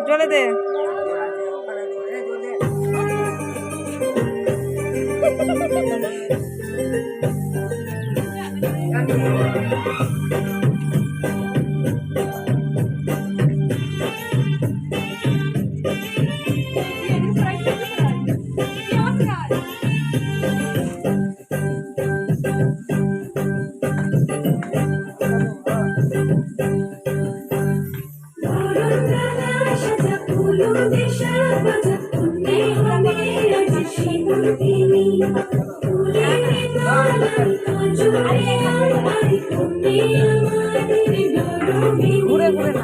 জলে দে। ঘুরে ঘুরে না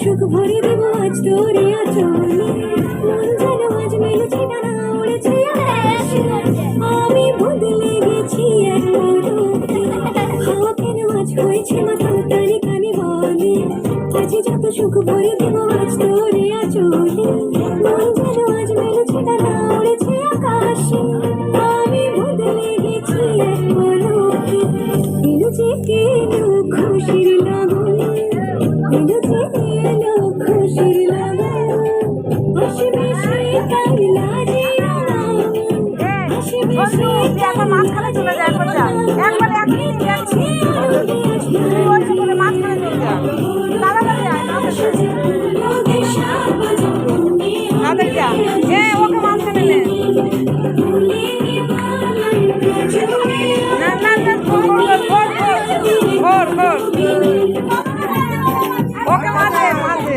সুখ ভরে দেব আজ তোরে আচলে মন যেন আজ মেলেছে ডানা উড়েছে আমি বদলে গেছি হাওয়া কেন আজ হয়েছে মাথা কানে কানে বলে আজ যত সুখ ভরে দেব আজ তোরে আচলে মন যেন আজ মেলেছে ডানা উড়েছে আকাশে আমি বদলে গেছি এলো যে কেন খুশির লাগন এলো যে এলো খুশির লাগন আসবে সে তাই লাজে আসবে সে এখন মাঝখানে চলে যায় একবার যা একবার এক মিনিট যাচ্ছি বলে মাঝখানে চলে যা তাড়াতাড়ি আয় তাড়াতাড়ি যা ওকে মাঝখানে নে না না না ঘোর ওকে মাঝে মাঝে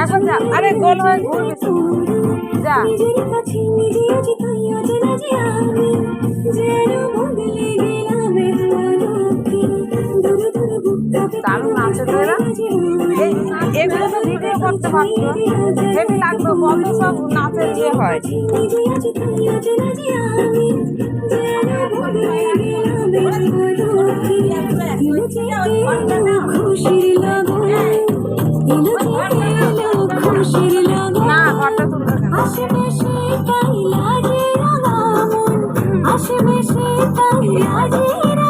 এখন যা আরে গোল হয়ে ঘুরবি যা দারুণ নাচে তোরা এগুলো তো ভিডিও করতে পারতো হেভি লাগতো বন্ধ সব নাচের যে হয় না ঘরটা তুলবে কেন